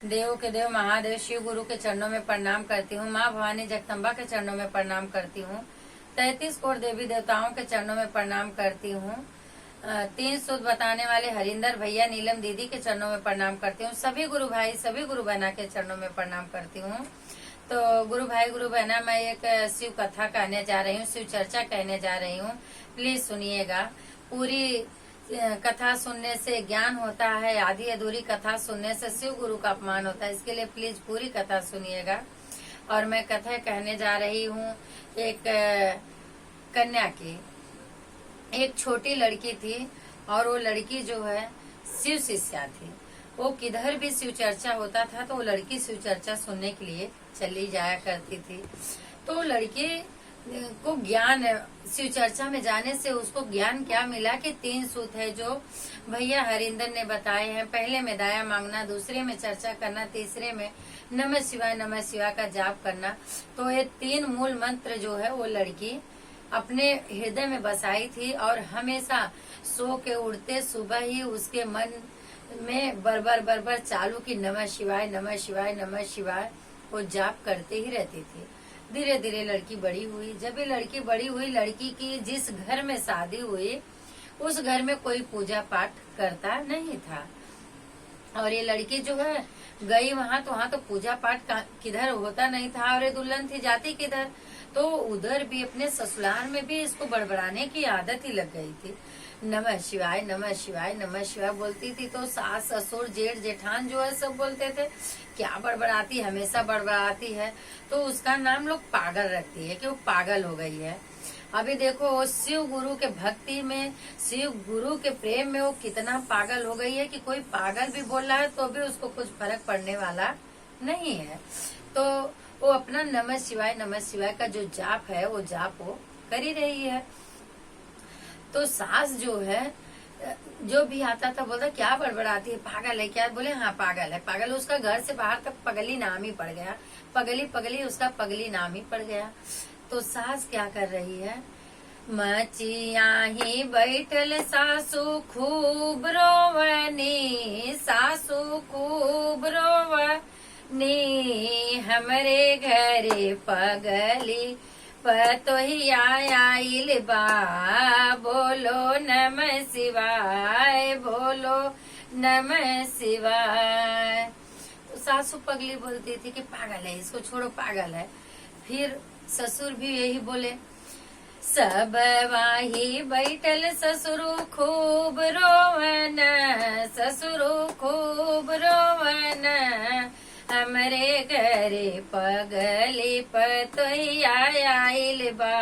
देवों के देव महादेव शिव गुरु के चरणों में प्रणाम करती हूँ। माँ भवानी जगदम्बा के चरणों में प्रणाम करती हूँ। 33 करोड़ देवी देवताओं के चरणों में प्रणाम करती हूँ। 3 सूत्र बताने वाले हरिंदर भैया, नीलम दीदी के चरणों में प्रणाम करती हूँ। सभी गुरु भाई, सभी गुरु बहना के चरणों में प्रणाम करती हूँ। तो गुरु भाई, गुरु बहना, मैं एक शिव कथा कहने जा रही हूँ, शिव चर्चा कहने जा रही हूँ। प्लीज सुनिएगा। पूरी कथा सुनने से ज्ञान होता है, आधी अधूरी कथा सुनने से शिव गुरु का अपमान होता है। इसके लिए प्लीज पूरी कथा सुनिएगा। और मैं कथा कहने जा रही हूँ एक कन्या की। एक छोटी लड़की थी और वो लड़की जो है शिव शिष्या थी। वो किधर भी शिव चर्चा होता था तो वो लड़की शिव चर्चा सुनने के लिए चली जाया करती थी। तो वो लड़की को ज्ञान, शिव चर्चा में जाने से उसको ज्ञान क्या मिला कि 3 सूत्र है जो भैया हरिंदर ने बताए हैं। पहले में दाया मांगना, दूसरे में चर्चा करना, तीसरे में नमः शिवाय का जाप करना। तो ये 3 मूल मंत्र जो है वो लड़की अपने हृदय में बसाई थी और हमेशा सो के उड़ते सुबह ही उसके मन में बरबर चालू की नमः शिवाय नमः शिवाय नमः शिवाय वो जाप करते ही रहती थी। धीरे धीरे लड़की बड़ी हुई। जब ये लड़की बड़ी हुई, लड़की की जिस घर में शादी हुई उस घर में कोई पूजा पाठ करता नहीं था। और ये लड़की जो है गई वहां तो पूजा पाठ किधर होता नहीं था। और ये दुल्हन थी, जाती किधर, तो उधर भी अपने ससुराल में भी इसको बड़बड़ाने की आदत ही लग गई थी। नमः शिवाय नमः शिवाय नमः शिवाय बोलती थी। तो सास ससुर जेठ जेठान जो है सब बोलते थे क्या बड़बड़ाती, हमेशा बड़बड़ाती है। तो उसका नाम लोग पागल रखती है कि वो पागल हो गई है। अभी देखो शिव गुरु के भक्ति में, शिव गुरु के प्रेम में वो कितना पागल हो गई है कि कोई पागल भी बोल रहा है तो भी उसको कुछ फर्क पड़ने वाला नहीं है। तो वो अपना नमः शिवाय का जो जाप है वो जाप वो कर ही रही है। तो सास जो है, जो भी आता था बोलता क्या बड़बड़ाती है, पागल है क्या? बोले हाँ पागल है, पागल। उसका घर से बाहर तक पगली नाम ही पड़ गया। पगली उसका पगली नाम ही पड़ गया। तो सास क्या कर रही है, मचिया ही बैठल सासू खूब रोवनी, सासू खूब रोवनी, हमरे घरे पगली पतोहिया आइल बा, बोलो नमः शिवाय, बोलो नमः शिवाय। तो सासू पगली बोलती थी कि पागल है, इसको छोड़ो, पागल है। फिर ससुर भी यही बोले, सब वाही बैठल ससुरु खूब रोवन, ससुरु खूब रोवन, हमरे घरे पगली पतोहिया आइल बा,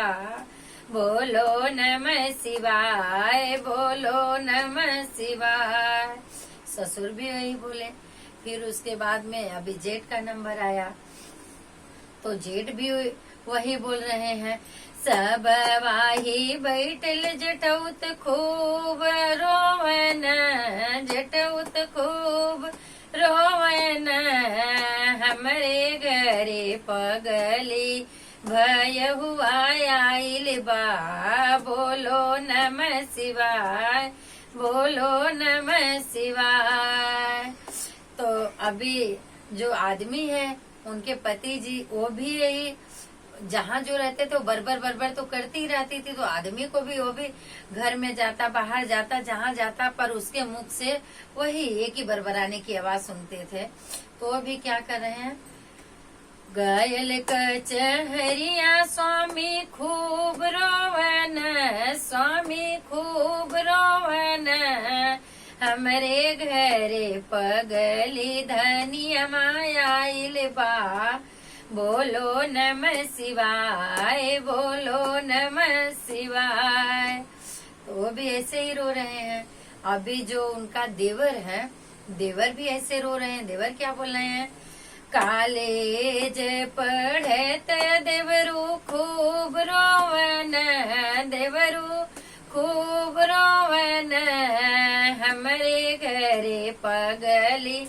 बोलो नमः शिवाय, बोलो नमः शिवाय। ससुर भी वही बोले। फिर उसके बाद में अभी जेठ का नंबर आया तो जेठ भी वही बोल रहे हैं, सब वाही बैठल जटौत खूब रोवन, जटौत खूब रोवन, हमरे घरे पगली भय हुआ आइल बा, बोलो नमः शिवाय, बोलो नमः शिवाय। तो अभी जो आदमी है उनके पति जी वो भी यही, जहाँ जो रहते थे वो बरबर तो करती ही रहती थी। तो आदमी को भी, वो भी घर में जाता, बाहर जाता, जहाँ जाता, पर उसके मुख से वही एक ही बरबराने की आवाज सुनते थे। तो अभी क्या कर रहे हैं, गयल कचहरिया स्वामी खूब रोवन, स्वामी खूब रोवन, हमरे घरे पगली धनिया आइल बा, बोलो नमः शिवाय, बोलो नमः शिवाय। तो वो भी ऐसे ही रो रहे हैं। अभी जो उनका देवर है, देवर भी ऐसे रो रहे हैं। देवर क्या बोल रहे हैं, कॉलेज पढ़त देवरू खूब रोवन, देवरू खूब रोवन, हमरे घरे पगली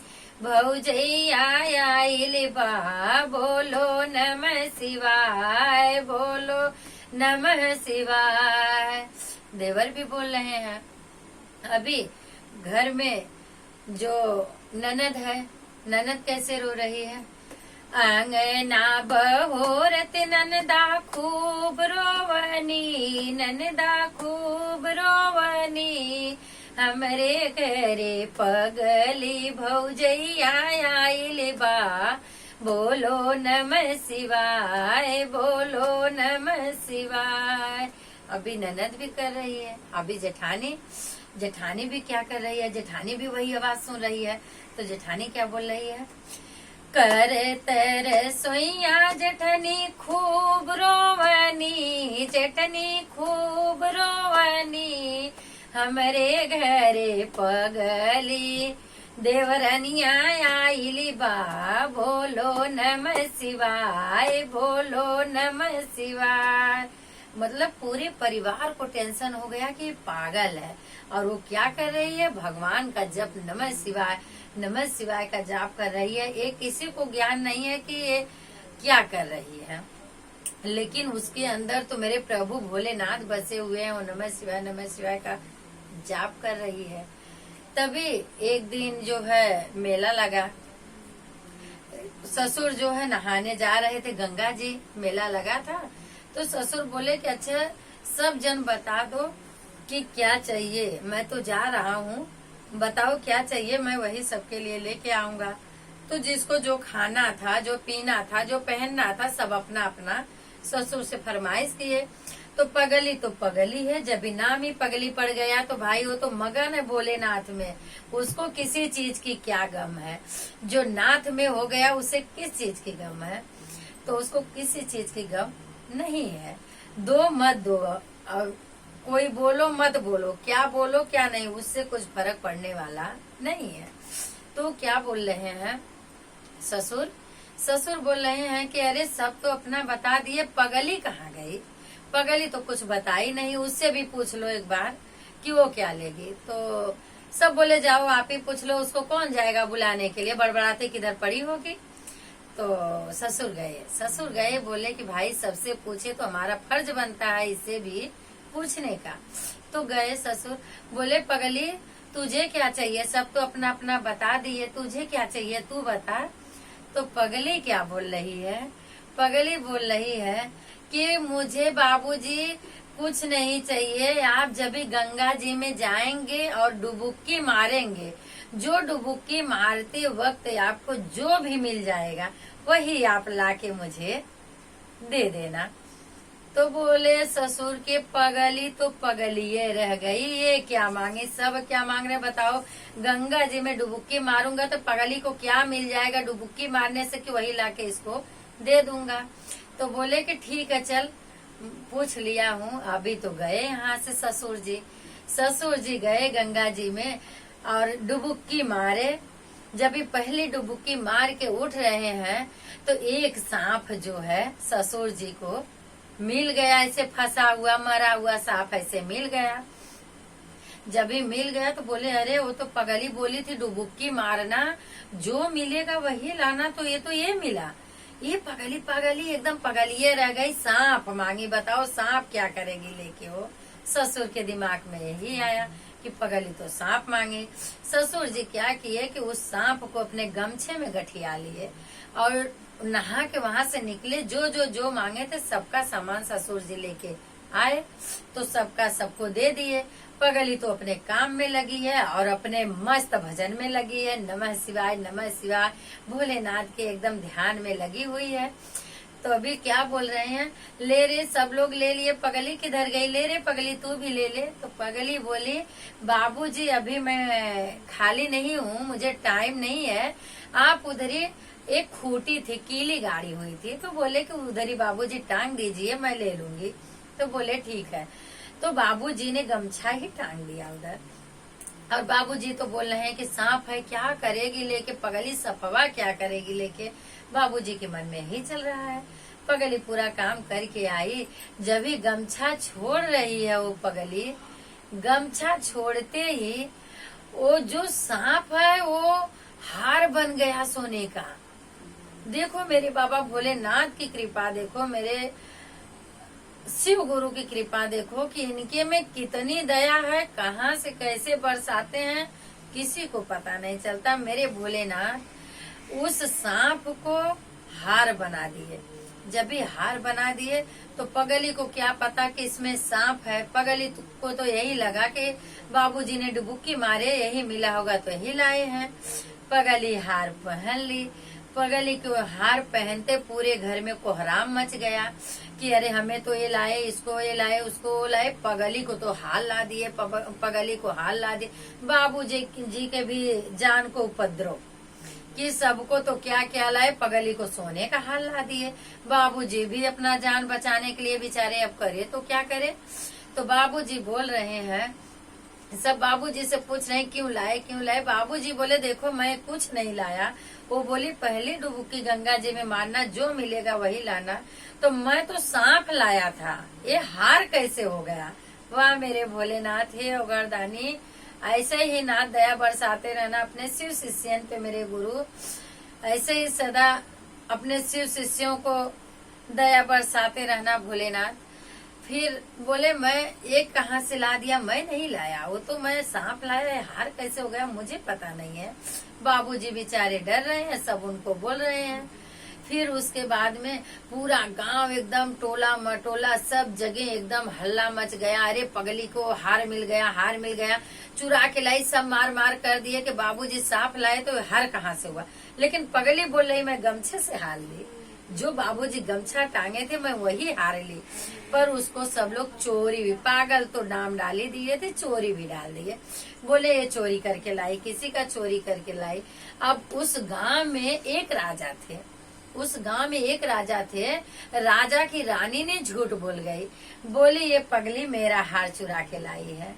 भौजैया आइल बा, बोलो नमः शिवाय, बोलो नमः शिवाय। देवर भी बोल रहे हैं। अभी घर में जो ननद है ननद कैसे रो रही है। अंगना बहोरत ननदा खूब रोवनी, ननदा खूब रोवनी, हमरे घरे पगली भौजैया आइल बा, बोलो नमः शिवाय, बोलो नमः शिवाय। अभी ननद भी कर रही है, अभी जेठानी भी क्या कर रही है, जेठानी भी वही आवाज सुन रही है। तो जेठानी क्या बोल रही है, कर तर सोइया जेठनी खूब रोवनी, जेठनी खूब रोवनी, हमरे घरे पगली देवरनिया आइली बा, बोलो नमः शिवाय, बोलो नमः शिवाय। मतलब पूरे परिवार को टेंशन हो गया कि पागल है और वो क्या कर रही है, भगवान का जप नमः शिवाय का जाप कर रही है। ये किसी को ज्ञान नहीं है कि ये क्या कर रही है, लेकिन उसके अंदर तो मेरे प्रभु भोलेनाथ बसे हुए हैं। वो नमः शिवाय का जाप कर रही है। तभी एक दिन जो है मेला लगा, ससुर जो है नहाने जा रहे थे गंगा जी, मेला लगा था। तो ससुर बोले कि अच्छा सब जन बता दो कि क्या चाहिए, मैं तो जा रहा हूँ, बताओ क्या चाहिए, मैं वही सबके लिए लेके आऊंगा। तो जिसको जो खाना था, जो पीना था, जो पहनना था, सब अपना अपना ससुर से फरमाइश किए। तो पगली है, जब नाम ही पगली पड़ गया तो भाई वो तो मगन है भोलेनाथ में, उसको किसी चीज की क्या गम है। जो नाथ में हो गया उसे किस चीज की गम है, तो उसको किसी चीज की गम नहीं है। दो मत दो, और कोई बोलो मत बोलो, क्या बोलो क्या नहीं, उससे कुछ फर्क पड़ने वाला नहीं है। तो क्या बोल रहे हैं ससुर बोल रहे हैं कि अरे सब तो अपना बता दिए, पगली कहाँ गई, पगली तो कुछ बताई नहीं, उससे भी पूछ लो एक बार कि वो क्या लेगी। तो सब बोले जाओ आप ही पूछ लो, उसको कौन जाएगा बुलाने के लिए, बड़बड़ाते किधर पड़ी होगी। तो ससुर गए बोले कि भाई सबसे पूछे तो हमारा फर्ज बनता है इससे भी पूछने का। तो गए ससुर, बोले पगली तुझे क्या चाहिए, सब तो अपना अपना बता दिए, तुझे क्या चाहिए तू बता। तो पगली क्या बोल रही है, पगली बोल रही है कि मुझे बाबूजी कुछ नहीं चाहिए, आप जब भी गंगा जी में जाएंगे और डुबुक्की मारेंगे, जो डुबुक्की मारते वक्त आपको जो भी मिल जाएगा वही आप लाके मुझे दे देना। तो बोले ससुर के पगली तो पगलिए रह गई, ये क्या मांगे, सब क्या मांग रहे बताओ। गंगा जी में डुबुक्की मारूंगा तो पगली को क्या मिल जाएगा डुबुक्की मारने से कि वही लाके इसको दे दूंगा। तो बोले कि ठीक है चल पूछ लिया हूँ। अभी तो गए यहाँ से ससुर जी गए गंगा जी में और डुबुक्की मारे। जब भी पहली डुबुक्की मार के उठ रहे हैं तो एक सांप जो है ससुर जी को मिल गया, ऐसे फंसा हुआ मरा हुआ सांप ऐसे मिल गया। जब भी मिल गया तो बोले अरे वो तो पगली बोली थी डुबुक्की मारना, जो मिलेगा वही लाना, तो ये मिला। ये पगली एकदम पगलिए रह गई, सांप मांगी। बताओ सांप क्या करेगी लेके, वो ससुर के दिमाग में यही आया कि पगली तो सांप मांगे। ससुर जी क्या किए कि उस सांप को अपने गमछे में गठिया लिए और नहा के वहां से निकले। जो मांगे थे सबका सामान ससुर जी लेके आए, तो सबका सबको दे दिए। पगली तो अपने काम में लगी है और अपने मस्त भजन में लगी है, नमः शिवाय भोलेनाथ के एकदम ध्यान में लगी हुई है। तो अभी क्या बोल रहे हैं, ले रे सब लोग ले लिए, पगली किधर गई, ले रे पगली तू भी ले ले। तो पगली बोली बाबूजी अभी मैं खाली नहीं हूँ, मुझे टाइम नहीं है, आप उधर ही एक खूटी थी, कीली गाड़ी हुई थी, तो बोले कि उधर ही बाबूजी टांग दीजिए मैं ले लूंगी। तो बोले ठीक है। तो बाबूजी ने गमछा ही टांग दिया उधर, और बाबूजी तो बोल रहे हैं कि सांप है क्या करेगी लेके, पगली सफवा क्या करेगी लेके, बाबूजी के मन में ही चल रहा है। पगली पूरा काम करके आई, जब ही गमछा छोड़ रही है वो पगली, गमछा छोड़ते ही वो जो सांप है वो हार बन गया सोने का। देखो मेरे बाबा भोलेनाथ की कृपा देखो, मेरे शिव गुरु की कृपा देखो कि इनके में कितनी दया है, कहाँ से कैसे बरसाते हैं किसी को पता नहीं चलता। मेरे भोलेनाथ उस सांप को हार बना दिए। जब भी हार बना दिए तो पगली को क्या पता कि इसमें सांप है। पगली को तो यही लगा कि बाबूजी ने डुबुक्की मारे, यही मिला होगा तो यही लाए हैं। पगली हार पहन ली। पगली को हार पहनते पूरे घर में कोहराम मच गया कि अरे हमें तो ये लाए, इसको ये लाए, उसको वो लाए। पगली को तो हाल ला दिए, पगली को हाल ला दिए। बाबूजी जी के भी जान को उपद्रव कि सबको तो क्या क्या लाए, पगली को सोने का हाल ला दिए। बाबूजी भी अपना जान बचाने के लिए बेचारे अब करे तो क्या करे। तो बाबूजी बोल रहे हैं, सब बाबूजी से पूछ रहे हैं क्यों लाए क्यों लाए। बाबूजी बोले देखो मैं कुछ नहीं लाया। वो बोली पहली डुबुक्की गंगा जी में मारना, जो मिलेगा वही लाना। तो मैं तो सांप लाया था, ये हार कैसे हो गया। वाह मेरे भोलेनाथ, हे ओगरदानी, ऐसे ही नाथ दया बरसाते रहना अपने शिव शिष्यन पे मेरे गुरु। ऐसे ही सदा अपने शिव शिष्यों को दया बरसाते रहना भोलेनाथ। फिर बोले मैं एक कहाँ से ला दिया, मैं नहीं लाया, वो तो मैं सांप लाया है, हार कैसे हो गया मुझे पता नहीं है। बाबूजी बेचारे डर रहे हैं, सब उनको बोल रहे हैं। फिर उसके बाद में पूरा गांव एकदम टोला मटोला सब जगह एकदम हल्ला मच गया। अरे पगली को हार मिल गया, हार मिल गया, चुरा के लाई। सब मार मार कर दिए कि बाबूजी सांप लाए तो हार कहाँ से हुआ। लेकिन पगली बोल रही मैं गमछे से हार ली, जो बाबूजी गमछा टांगे थे मैं वही हार ली। पर उसको सब लोग चोरी भी, पागल तो नाम डाल ही दिए थे, चोरी भी डाल दिए। बोले ये चोरी करके लाई, किसी का चोरी करके लाई। अब उस गांव में एक राजा थे, उस गांव में एक राजा थे। राजा की रानी ने झूठ बोल गई, बोली ये पगली मेरा हार चुरा के लाई है।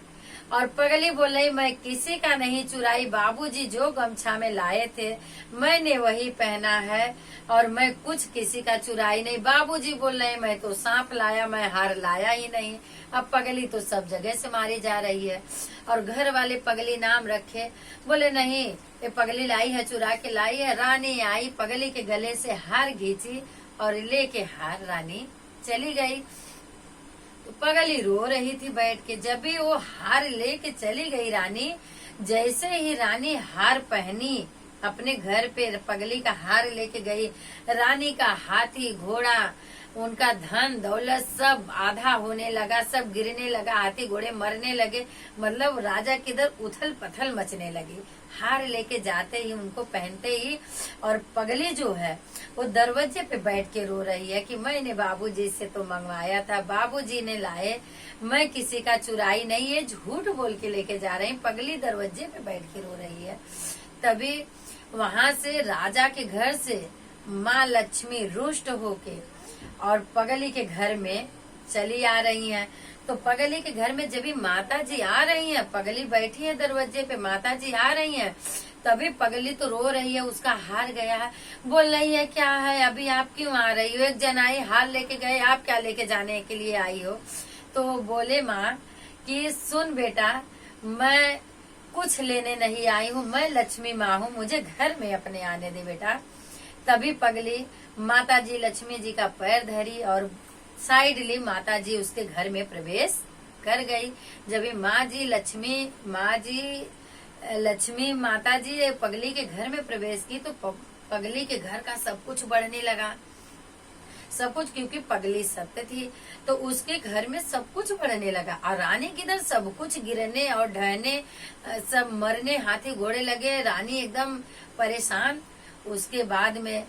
और पगली बोल रही मैं किसी का नहीं चुराई, बाबूजी जो गमछा में लाए थे मैंने वही पहना है और मैं कुछ किसी का चुराई नहीं। बाबूजी बोल रहे मैं तो सांप लाया, मैं हार लाया ही नहीं। अब पगली तो सब जगह से मारी जा रही है। और घर वाले पगली नाम रखे, बोले नहीं ये पगली लाई है, चुरा के लाई है। रानी आई, पगली के गले से हार खींची और लेके हार रानी चली गई। तो पगली रो रही थी बैठ के। जब भी वो हार लेके चली गई रानी, जैसे ही रानी हार पहनी अपने घर पे, पगली का हार लेके गई। रानी का हाथी घोड़ा, उनका धन दौलत सब आधा होने लगा, सब गिरने लगा, हाथी घोड़े मरने लगे। मतलब राजा किधर उथल पथल मचने लगी। हार लेके जाते ही, उनको पहनते ही, और पगली जो है वो दरवाजे पे बैठ के रो रही है कि मैंने बाबूजी से तो मंगवाया था, बाबूजी ने लाए, मैं किसी का चुराई नहीं है, झूठ बोल के लेके जा रही। पगली दरवाजे पे बैठ के रो रही है। तभी वहाँ से राजा के घर से माँ लक्ष्मी रुष्ट होके और पगली के घर में चली आ रही हैं। तो पगली के घर में जब भी माता जी आ रही हैं, पगली बैठी है दरवाजे पे, माता जी आ रही हैं, तभी पगली तो रो रही है, उसका हार गया है। बोल रही है क्या है, अभी आप क्यों आ रही हो, एक जन आई हार लेके गए, आप क्या लेके जाने के लिए आई हो। तो बोले माँ कि सुन बेटा, मैं कुछ लेने नहीं आई हूँ, मैं लक्ष्मी माँ हूँ, मुझे घर में अपने आने दे बेटा। तभी पगली माता जी लक्ष्मी जी का पैर धरी और साइड ली, माता जी उसके घर में प्रवेश कर गई। जब माँ जी लक्ष्मी माता जी पगली के घर में प्रवेश की तो पगली के घर का सब कुछ बढ़ने लगा, सब कुछ, क्योंकि पगली सत्य थी तो उसके घर में सब कुछ बढ़ने लगा। और रानी किधर सब कुछ गिरने और ढहने, सब मरने, हाथी घोड़े लगे, रानी एकदम परेशान। उसके बाद में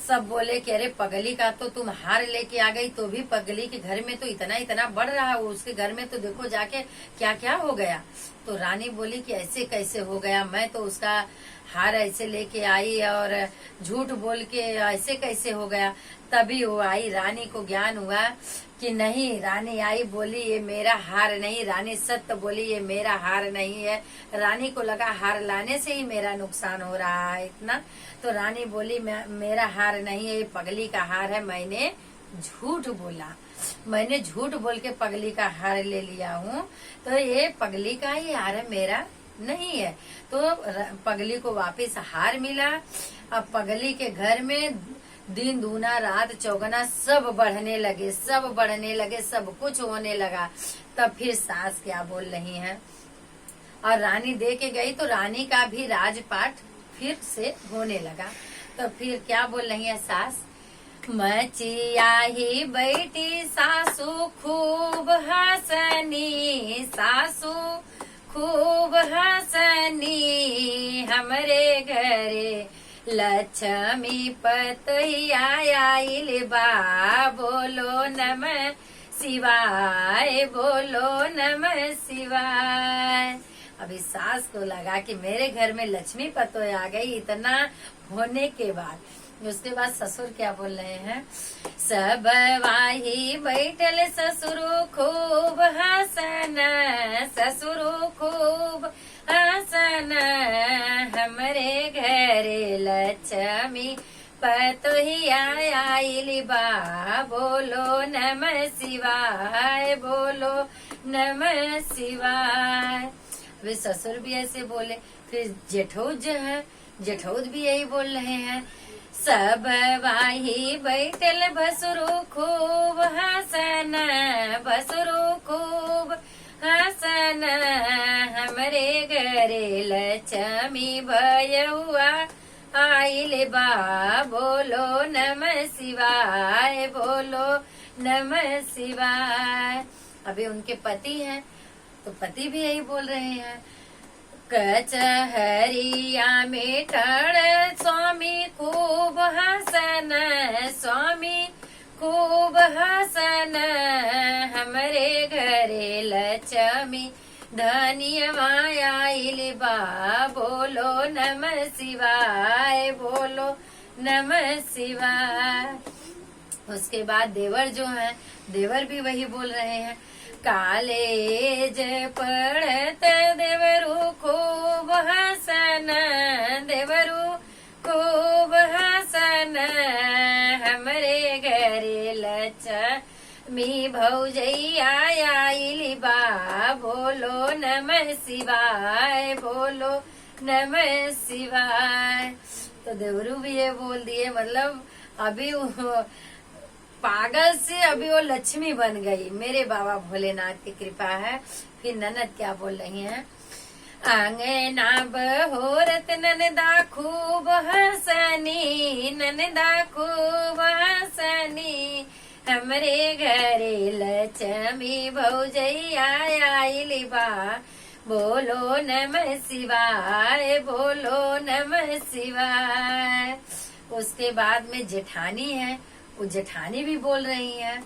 सब बोले कि अरे पगली का तो तुम हार लेके आ गई, तो भी पगली के घर में तो इतना इतना बढ़ रहा है, उसके घर में तो देखो जाके क्या क्या हो गया। तो रानी बोली कि ऐसे कैसे हो गया, मैं तो उसका हार ऐसे लेके आई और झूठ बोल के ऐसे कैसे हो गया। तभी वो आई, रानी को ज्ञान हुआ कि नहीं, रानी आई बोली ये मेरा हार नहीं, रानी सत्य बोली ये मेरा हार नहीं है। रानी को लगा हार लाने से ही मेरा नुकसान हो रहा है इतना, तो रानी बोली मेरा हार नहीं है, ये पगली का हार है, मैंने झूठ बोला, मैंने झूठ बोल के पगली का हार ले लिया हूँ, तो ये पगली का ही हार है, मेरा नहीं है। तो पगली को वापस हार मिला। अब पगली के घर में दिन दूना रात चौगुना सब बढ़ने लगे, सब बढ़ने लगे, सब कुछ होने लगा। तब फिर सास क्या बोल रही हैं, और रानी दे के गई तो रानी का भी राजपाट फिर से होने लगा। तो फिर क्या बोल रही है सास, मचिया ही बैठी सासू खूब हंसनी, सासू खूब हंसनी, हमरे घरे लक्ष्मी पतैया आइल बा, बोलो नमः शिवाय, बोलो नमः शिवाय। अभी सास को लगा कि मेरे घर में लक्ष्मी पतोय आ गई। इतना होने के बाद उसके बाद ससुर क्या बोल रहे हैं, सब वाही बैठल ससुरु खूब हंसन, ससुरु खूब हंसन, हमरे घरे लक्ष्मी पतोहिया आइल बा, बोलो नमः शिवाय, बोलो नमः शिवाय। वे ससुर भी ऐसे बोले। फिर जेठौद जो है, जेठौद भी यही बोल रहे हैं, सब वाही बैठल भसुरु खूब हंसन, भसुरु खूब हंसन, हमरे घरे लक्ष्मी भयउआ आइल बा, बोलो नमः शिवाय, बोलो नमः शिवाय। अभी उनके पति हैं तो पति भी यही बोल रहे हैं, कचहरिया में ठड़ स्वामी खूब हंसन, स्वामी खूब हंसन, हमरे घरे लक्ष्मी धनिया आइल बा, बोलो नमः शिवाय, बोलो नमः शिवाय। उसके बाद देवर जो है, देवर भी वही बोल रहे हैं, कॉलेज पढ़त देवरू खूब हंसन, देवरू खूब हंसन, हमरे घरे लक्ष्मी भौजैया आइल बा, बोलो नमः शिवाय, बोलो नमः शिवाय। तो देवरू भी ये बोल दिए, मतलब अभी पागल से अभी वो लक्ष्मी बन गई। मेरे बाबा भोलेनाथ की कृपा है। फिर ननद क्या बोल रही हैं, आंगना बहोरत ननदा खूब हंसनी, ननदा खूब हंसनी, हमरे घरे लक्ष्मी भौजैया आइल बा, बोलो नमः शिवाय, बोलो नमः शिवाय। उसके बाद में जेठानी है, वो जेठानी भी बोल रही है,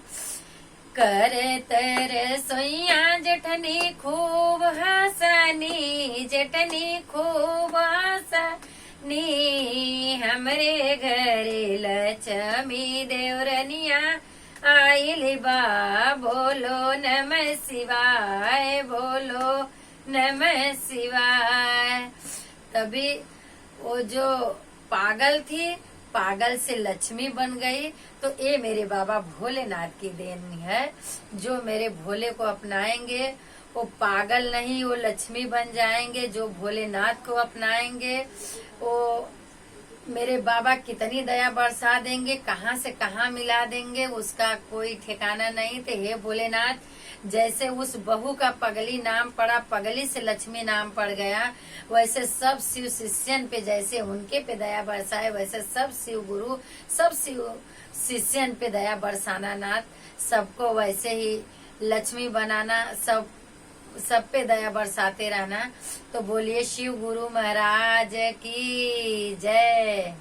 कर तर सोइया जेठनी खूब हंसनी, जेठनी खूब हंसनी, हमरे घरे लक्ष्मी देवरनिया आइल बा, बोलो नमः शिवाय, बोलो नमः शिवाय। तभी वो जो पागल थी, पागल से लक्ष्मी बन गई। तो ये मेरे बाबा भोलेनाथ की देन है। जो मेरे भोले को अपनाएंगे वो पागल नहीं, वो लक्ष्मी बन जाएंगे। जो भोलेनाथ को अपनाएंगे वो मेरे बाबा कितनी दया बरसा देंगे, कहाँ से कहाँ मिला देंगे, उसका कोई ठिकाना नहीं। तो हे भोलेनाथ, जैसे उस बहू का पगली नाम पड़ा, पगली से लक्ष्मी नाम पड़ गया, वैसे सब शिव शिष्यन पे जैसे उनके पे दया बरसाए, वैसे सब शिव गुरु, सब शिव शिष्यन पे दया बरसाना नाथ, सबको वैसे ही लक्ष्मी बनाना, सब पे दया बरसाते रहना। तो बोलिए शिव गुरु महाराज की जय।